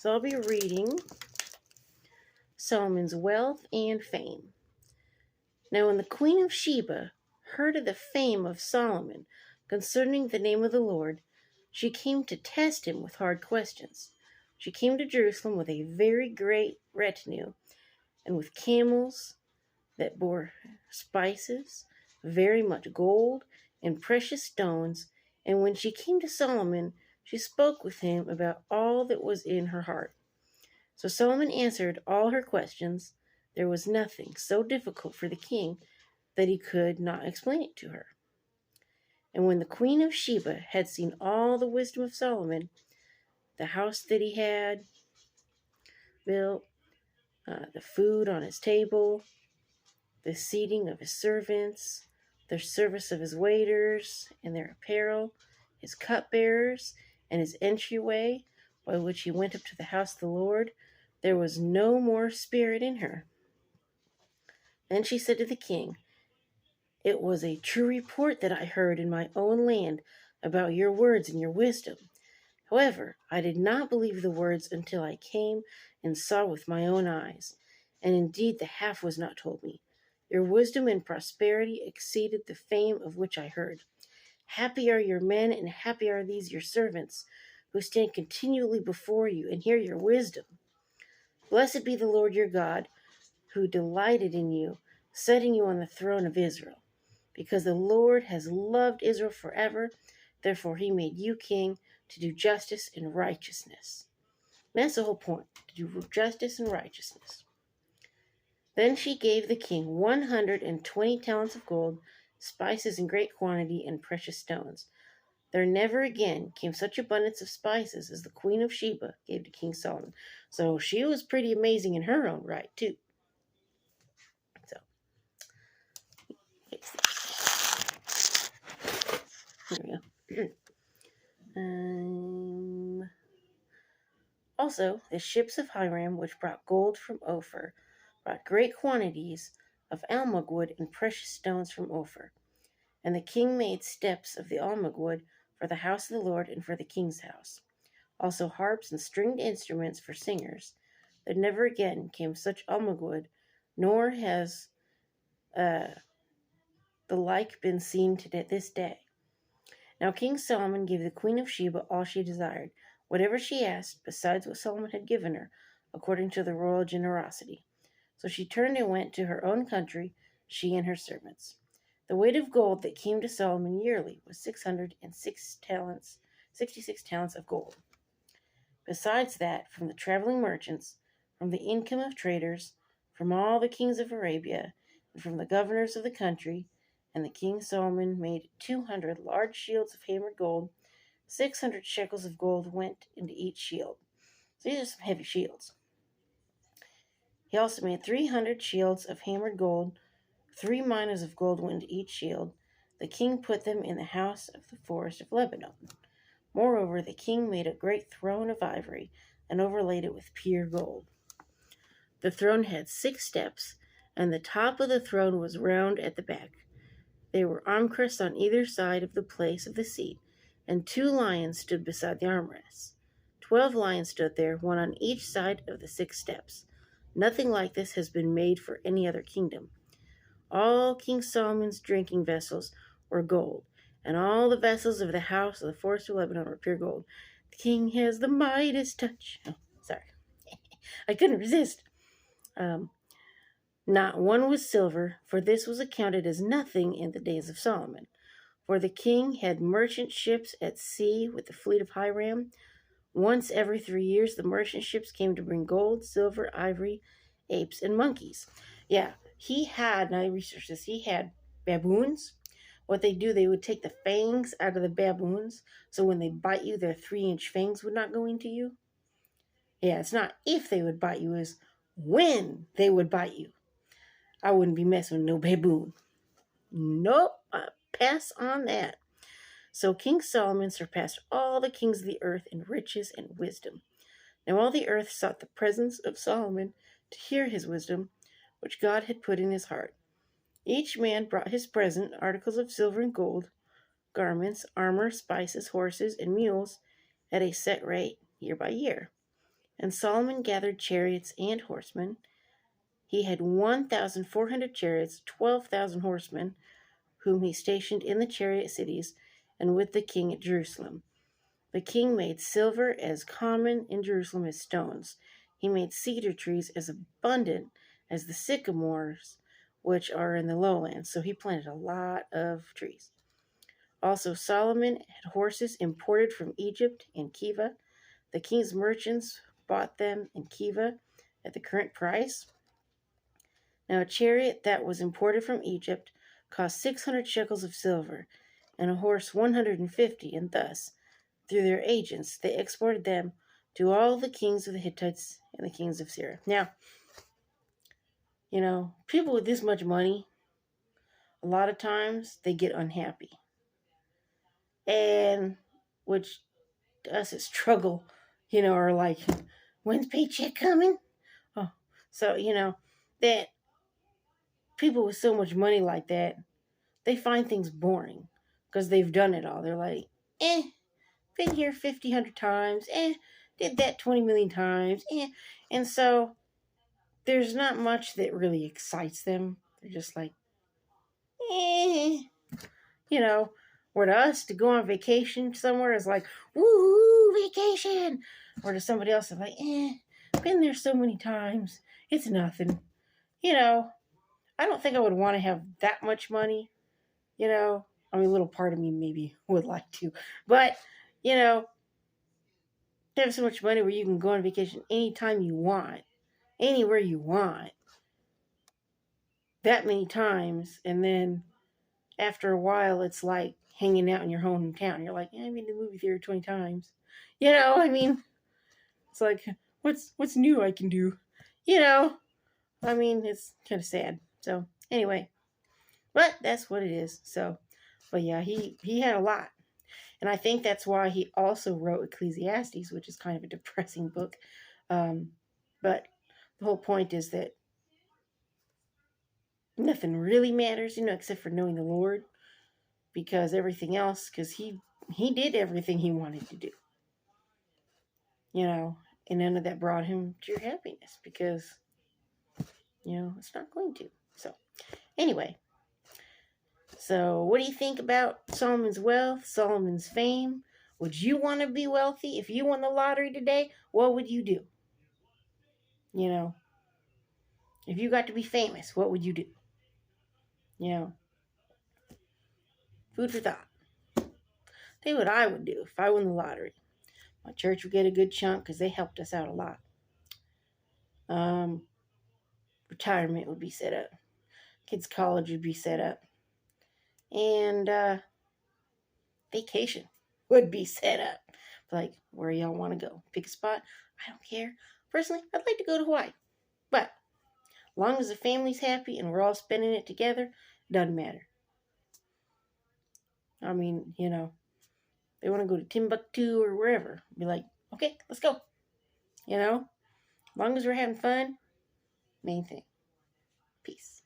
So I'll be reading Solomon's wealth and fame. Now when the Queen of Sheba heard of the fame of Solomon concerning the name of the Lord, she came to test him with hard questions. She came to Jerusalem with a very great retinue, and with camels that bore spices, very much gold, and precious stones. And when she came to Solomon, she spoke with him about all that was in her heart. So Solomon answered all her questions. There was nothing so difficult for the king that he could not explain it to her. And when the Queen of Sheba had seen all the wisdom of Solomon, the house that he had built, the food on his table, the seating of his servants, the service of his waiters and their apparel, his cupbearers, and his entryway by which he went up to the house of the Lord, there was no more spirit in her. Then she said to the king, "It was a true report that I heard in my own land about your words and your wisdom. However, I did not believe the words until I came and saw with my own eyes. And indeed the half was not told me. Your wisdom and prosperity exceeded the fame of which I heard. Happy are your men, and happy are these your servants, who stand continually before you and hear your wisdom. Blessed be the Lord your God, who delighted in you, setting you on the throne of Israel. Because the Lord has loved Israel forever, therefore he made you king to do justice and righteousness." And that's the whole point, to do justice and righteousness. Then she gave the king 120 talents of gold, spices in great quantity, and precious stones. There never again came such abundance of spices as the Queen of Sheba gave to King Solomon. So she was pretty amazing in her own right, too. So, here we go. Also, the ships of Hiram, which brought gold from Ophir, brought great quantities of almug wood and precious stones from Ophir. And the king made steps of the almug wood for the house of the Lord and for the king's house. Also harps and stringed instruments for singers. There never again came such almug wood, nor has the like been seen to this day. Now King Solomon gave the Queen of Sheba all she desired, whatever she asked, besides what Solomon had given her, according to the royal generosity. So she turned and went to her own country, she and her servants. The weight of gold that came to Solomon yearly was 66 talents of gold. Besides that, from the traveling merchants, from the income of traders, from all the kings of Arabia, and from the governors of the country, and the king Solomon made 200 large shields of hammered gold. 600 shekels of gold went into each shield. So these are some heavy shields. He also made 300 shields of hammered gold. 3 minas of gold went into each shield. The king put them in the house of the forest of Lebanon. Moreover, the king made a great throne of ivory and overlaid it with pure gold. The throne had 6 steps, and the top of the throne was round at the back. There were armrests on either side of the place of the seat, and 2 lions stood beside the armrests. 12 lions stood there, one on each side of the 6 steps. Nothing like this has been made for any other kingdom. All King Solomon's drinking vessels were gold, and all the vessels of the house of the forest of Lebanon were pure gold. The king has the Midas touch. Oh, sorry. I couldn't resist. Not one was silver, for this was accounted as nothing in the days of Solomon. For the king had merchant ships at sea with the fleet of Hiram. Once every 3 years, the merchant ships came to bring gold, silver, ivory, apes, and monkeys. Yeah, he had, and I researched this, he had baboons. What they do, they would take the fangs out of the baboons, so when they bite you, their 3-inch fangs would not go into you. Yeah, it's not if they would bite you, it's when they would bite you. I wouldn't be messing with no baboon. Nope, I pass on that. So King Solomon surpassed all the kings of the earth in riches and wisdom. Now all the earth sought the presence of Solomon to hear his wisdom, which God had put in his heart. Each man brought his present, articles of silver and gold, garments, armor, spices, horses, and mules, at a set rate, year by year. And Solomon gathered chariots and horsemen. He had 1,400 chariots, 12,000 horsemen, whom he stationed in the chariot cities and with the king at Jerusalem. The king made silver as common in Jerusalem as stones. He made cedar trees as abundant as the sycamores which are in the lowlands. So he planted a lot of trees. Also, Solomon had horses imported from Egypt and Kiva. The king's merchants bought them in Kiva at the current price. Now, a chariot that was imported from Egypt cost 600 shekels of silver, and a horse 150, and thus, through their agents, they exported them to all the kings of the Hittites and the kings of Syria. Now, people with this much money, a lot of times they get unhappy. And which to us is struggle, or like, when's paycheck coming? Oh, so, that people with so much money like that, they find things boring because they've done it all. They're like, been here 50, 100 times, did that 20 million times, And so there's not much that really excites them. They're just like, Or to us, to go on vacation somewhere is like, woohoo, vacation. Or to somebody else, is like, been there so many times. It's nothing. I don't think I would want to have that much money. A little part of me maybe would like to. But, to have so much money where you can go on vacation anytime you want, anywhere you want, that many times, and then after a while, it's like hanging out in your hometown. You're like, I've been to the movie theater 20 times. It's like, what's new I can do? It's kind of sad. So, anyway, but that's what it is. So, but yeah, he had a lot. And I think that's why he also wrote Ecclesiastes, which is kind of a depressing book. But the whole point is that nothing really matters, except for knowing the Lord. Because everything else, because he did everything he wanted to do. And none of that brought him to your happiness because, it's not going to. So, anyway. So, what do you think about Solomon's wealth, Solomon's fame? Would you want to be wealthy? If you won the lottery today, what would you do? If you got to be famous, what would you do? Food for thought. Tell you what I would do if I won the lottery. My church would get a good chunk because they helped us out a lot. Retirement would be set up. Kids' college would be set up. And vacation would be set up. Like, where y'all want to go? Pick a spot. I don't care. Personally, I'd like to go to Hawaii. But as long as the family's happy and we're all spending it together, it doesn't matter. They want to go to Timbuktu or wherever. Be like, okay, let's go. As long as we're having fun, main thing. Peace.